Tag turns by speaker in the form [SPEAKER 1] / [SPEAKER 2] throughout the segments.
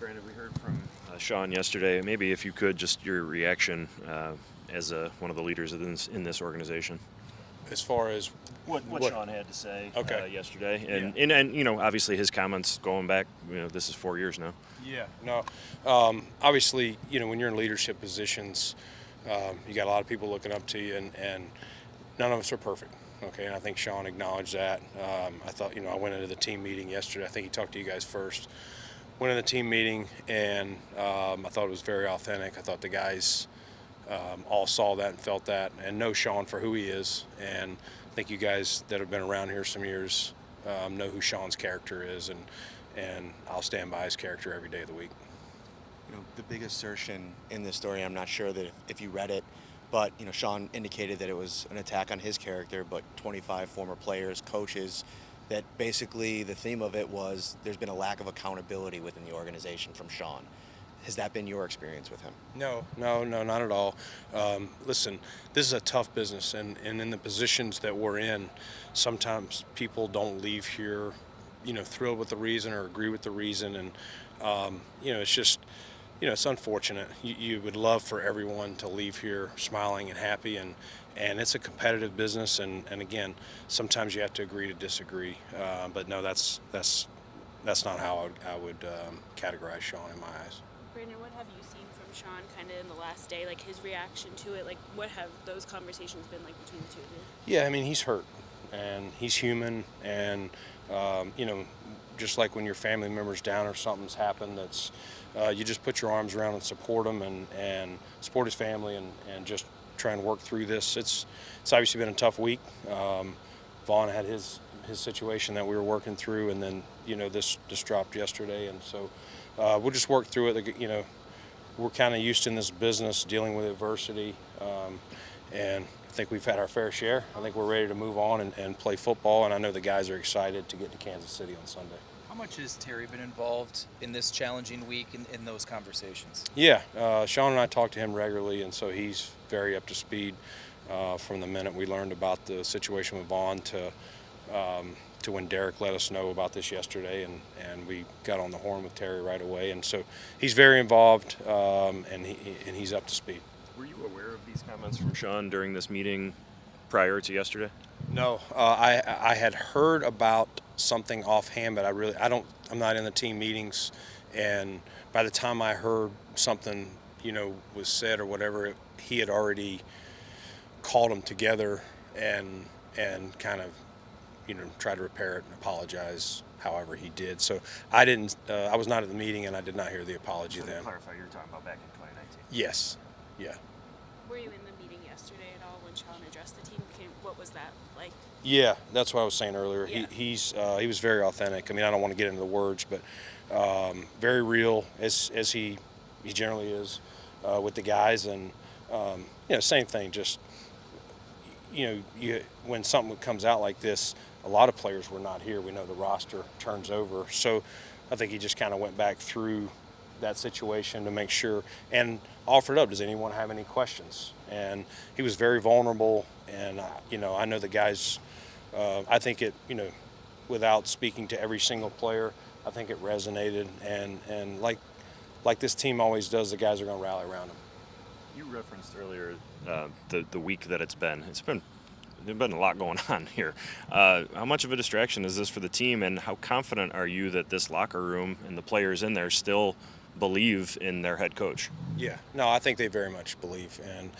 [SPEAKER 1] Brandon, we heard from Sean yesterday. Maybe if you could, just your reaction as one of the leaders in this organization.
[SPEAKER 2] As far as
[SPEAKER 1] What Sean had to say yesterday, and you know, obviously his comments going back, you know, this is 4 years now.
[SPEAKER 2] Yeah, no, obviously, you know, when you're in leadership positions, you got a lot of people looking up to you, and none of us are perfect. Okay, and I think Sean acknowledged that. I thought, you know, I went into the team meeting yesterday. I think he talked to you guys first. Went in the team meeting, and I thought it was very authentic. I thought the guys all saw that and felt that, and know Sean for who he is. And I think you guys that have been around here some years know who Sean's character is, and I'll stand by his character every day of the week.
[SPEAKER 3] You know, the big assertion in this story, I'm not sure that if you read it, but you know, Sean indicated that it was an attack on his character, but 25 former players, coaches, that basically the theme of it was there's been a lack of accountability within the organization from Sean. Has that been your experience with him?
[SPEAKER 2] No, not at all. Listen, this is a tough business, and in the positions that we're in, sometimes people don't leave here, you know, thrilled with the reason or agree with the reason, and you know, it's just, you know, it's unfortunate. You would love for everyone to leave here smiling and happy, and it's a competitive business, and again, sometimes you have to agree to disagree. But no, that's not how I would categorize Sean in my eyes.
[SPEAKER 4] Brandon, what have you seen from Sean kind of in the last day, like his reaction to it? Like, what have those conversations been like between the two of you?
[SPEAKER 2] Yeah, I mean, he's hurt, and he's human, and you know, just like when your family member's down or something's happened, that's you just put your arms around and support him, and support his family, and just try and work through this. It's obviously been a tough week. Vaughn had his situation that we were working through, and then, you know, this just dropped yesterday, and so we'll just work through it. You know, we're kind of used in this business dealing with adversity, and I think we've had our fair share. I think we're ready to move on and play football, and I know the guys are excited to get to Kansas City on Sunday.
[SPEAKER 5] How much has Terry been involved in this challenging week in those conversations?
[SPEAKER 2] Yeah, Sean and I talk to him regularly, and so he's very up to speed from the minute we learned about the situation with Vaughn to when Derek let us know about this yesterday, and we got on the horn with Terry right away, and so he's very involved, and he's up to speed.
[SPEAKER 1] Were you aware of these comments from Sean during this meeting prior to yesterday?
[SPEAKER 2] No, I had heard about something offhand, but I'm not in the team meetings, and by the time I heard something, you know, was said or whatever, he had already called them together and kind of, you know, tried to repair it and apologize however he did. So I was not at the meeting, and I did not hear the apology
[SPEAKER 1] So
[SPEAKER 2] then.
[SPEAKER 1] To clarify, you're talking about back in 2019.
[SPEAKER 2] Yes, yeah.
[SPEAKER 4] Were you in the meeting yesterday at all when Sean addressed the team? What was that like?
[SPEAKER 2] Yeah, that's what I was saying earlier.
[SPEAKER 4] Yeah.
[SPEAKER 2] He was very authentic. I mean, I don't want to get into the words, but very real as he generally is with the guys, and you know, same thing. Just, you know, when something comes out like this, a lot of players were not here. We know the roster turns over, so I think he just kind of went back through that situation to make sure and offered up, does anyone have any questions? And he was very vulnerable, and you know, I know the guys, I think it, you know, without speaking to every single player, I think it resonated, and like this team always does, the guys are going to rally around him.
[SPEAKER 1] You referenced earlier the week that it's been. There's been a lot going on here. How much of a distraction is this for the team, and how confident are you that this locker room and the players in there still believe in their head coach?
[SPEAKER 2] Yeah, no, I think they very much believe, and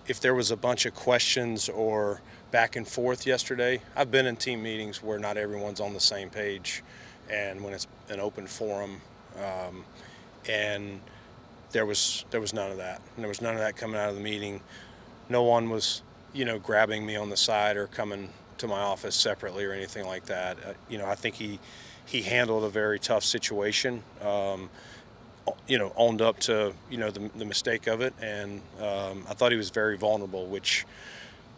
[SPEAKER 2] if there was a bunch of questions or back and forth yesterday, I've been in team meetings where not everyone's on the same page, and when it's an open forum, and there was none of that. And there was none of that coming out of the meeting. No one was, you know, grabbing me on the side or coming to my office separately or anything like that. You know, I think he handled a very tough situation. You know, owned up to, you know, the mistake of it, and I thought he was very vulnerable, which,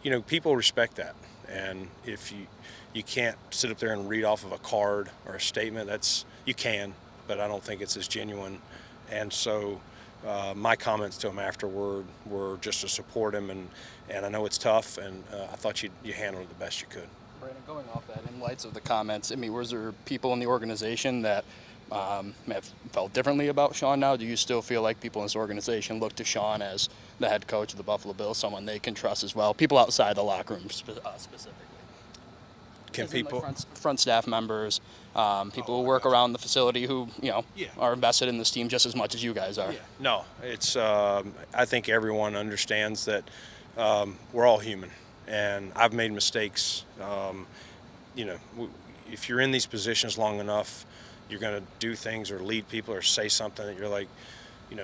[SPEAKER 2] you know, people respect that. And if you can't sit up there and read off of a card or a statement, you can, but I don't think it's as genuine. And so my comments to him afterward were just to support him, and I know it's tough, and I thought you handled it the best you could.
[SPEAKER 6] Brandon, going off that, in lights of the comments, I mean, was there people in the organization that may have felt differently about Sean now? Do you still feel like people in this organization look to Sean as the head coach of the Buffalo Bills, someone they can trust as well? People outside the locker room specifically.
[SPEAKER 2] Can people
[SPEAKER 6] front staff members, people who work around the facility who are invested in this team just as much as you guys are?
[SPEAKER 2] Yeah. No, it's. I think everyone understands that we're all human, and I've made mistakes. If you're in these positions long enough, you're going to do things or lead people or say something that you're like,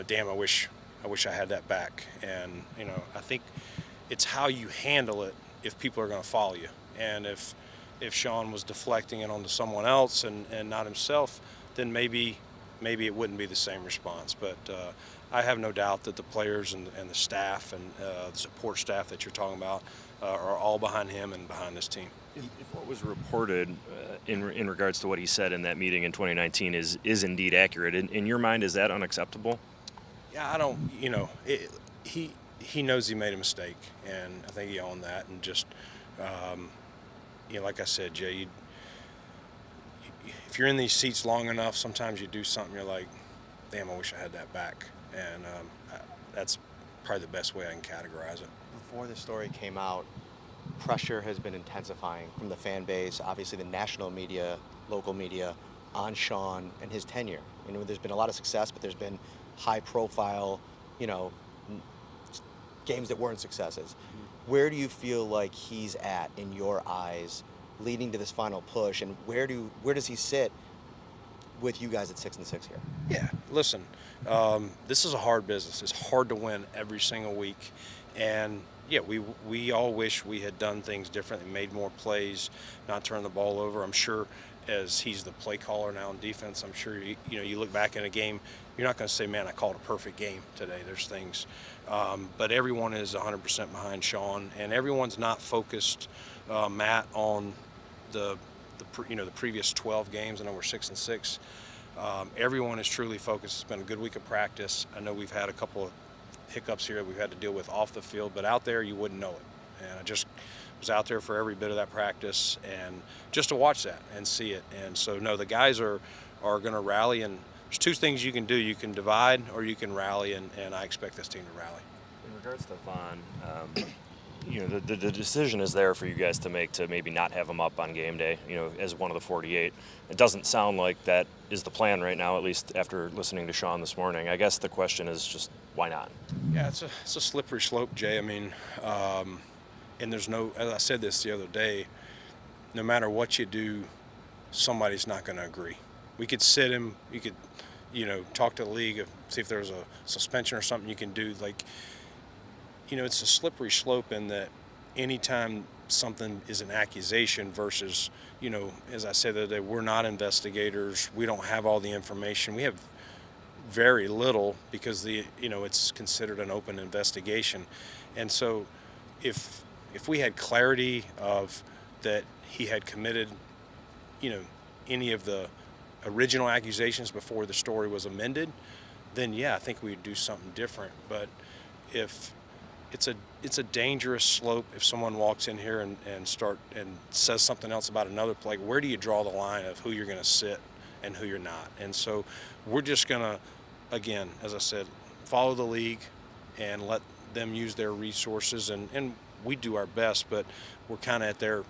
[SPEAKER 2] damn, I wish I had that back. And I think it's how you handle it if people are going to follow you, and if Sean was deflecting it onto someone else and not himself, then maybe it wouldn't be the same response. But I have no doubt that the players and the staff and the support staff that you're talking about are all behind him and behind this team.
[SPEAKER 1] If what was reported in regards to what he said in that meeting in 2019 is indeed accurate, in your mind, is that unacceptable?
[SPEAKER 2] Yeah, I don't. He knows he made a mistake, and I think he owned that. And just like I said, Jay, if you're in these seats long enough, sometimes you do something you're like, damn, I wish I had that back. And that's probably the best way I can categorize it.
[SPEAKER 3] Before the story came out, pressure has been intensifying from the fan base, obviously the national media, local media, on Sean and his tenure. There's been a lot of success, but there's been high-profile, games that weren't successes. Where do you feel like he's at in your eyes leading to this final push, and where does he sit with you guys at 6-6 here?
[SPEAKER 2] Yeah, listen, this is a hard business. It's hard to win every single week, and yeah, we all wish we had done things differently, made more plays, not turned the ball over. I'm sure as he's the play caller now in defense, I'm sure you look back in a game, you're not going to say, man, I called a perfect game today. There's things, but everyone is 100% behind Sean, and everyone's not focused, Matt, on the previous 12 games. I know we're 6-6. Everyone is truly focused. It's been a good week of practice. I know we've had a couple of hiccups here that we've had to deal with off the field, but out there you wouldn't know it. And I just was out there for every bit of that practice and just to watch that and see it. And so, no, the guys are going to rally, and there's two things you can do. You can divide or you can rally, and I expect this team to rally.
[SPEAKER 1] In regards to Vaughn, the decision is there for you guys to make, to maybe not have him up on game day, as one of the 48. It doesn't sound like that is the plan right now, at least after listening to Sean this morning. I guess the question is just, why not?
[SPEAKER 2] Yeah, it's a slippery slope, Jay. I mean, and there's no, as I said this the other day, no matter what you do, somebody's not going to agree. We could sit him, you could, talk to the league, see if there's a suspension or something you can do. Like, it's a slippery slope in that anytime something is an accusation versus, as I said the other day, we're not investigators. We don't have all the information. We have very little because it's considered an open investigation. And so if we had clarity of that he had committed, any of the original accusations before the story was amended, then yeah, I think we'd do something different. But if it's a dangerous slope if someone walks in here and says something else about another play. Where do you draw the line of who you're going to sit and who you're not? And so we're just going to, again, as I said, follow the league and let them use their resources, and we do our best, but we're kind of at their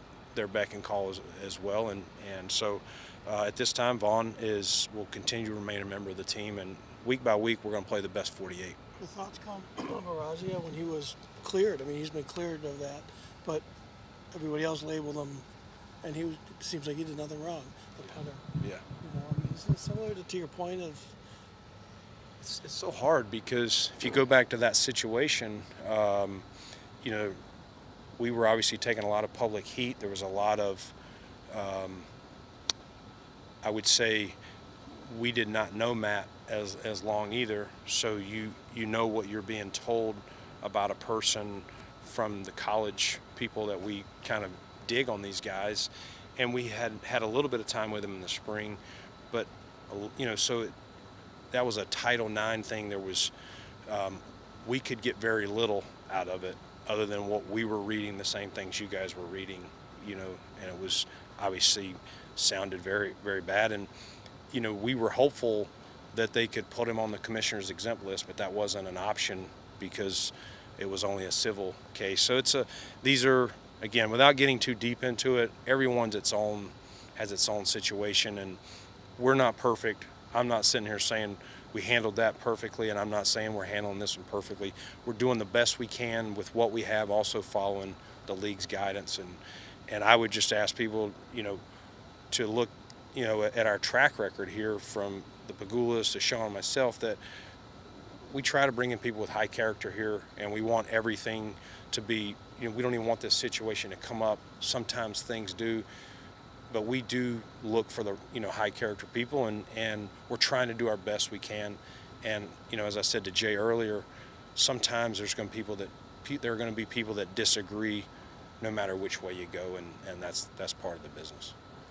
[SPEAKER 2] beck and call as well. And so at this time, Vaughn will continue to remain a member of the team, and week by week we're going to play the best 48.
[SPEAKER 7] The thoughts come on Orazia when he was cleared. I mean, he's been cleared of that, but everybody else labeled him, and it seems like he did nothing wrong. The punter.
[SPEAKER 2] Yeah.
[SPEAKER 7] I mean, is it similar to your point of?
[SPEAKER 2] It's so hard because if you go back to that situation, we were obviously taking a lot of public heat. There was a lot of, I would say, we did not know Matt as long either, so you know what you're being told about a person from the college people that we kind of dig on these guys, and we had a little bit of time with him in the spring, but so that was a Title IX thing. There was we could get very little out of it other than what we were reading, the same things you guys were reading, and it was obviously sounded very, very bad. And we were hopeful that they could put him on the commissioner's exempt list, but that wasn't an option because it was only a civil case. So these are, again, without getting too deep into it, everyone's has its own situation, and we're not perfect. I'm not sitting here saying we handled that perfectly, and I'm not saying we're handling this one perfectly. We're doing the best we can with what we have, also following the league's guidance. And I would just ask people, to look, at our track record here from the Pagulas to Sean and myself, that we try to bring in people with high character here, and we want everything to be, we don't even want this situation to come up. Sometimes things do, but we do look for the, high character people, and we're trying to do our best we can. And, as I said to Jay earlier, sometimes there are going to be people that disagree no matter which way you go, and that's part of the business.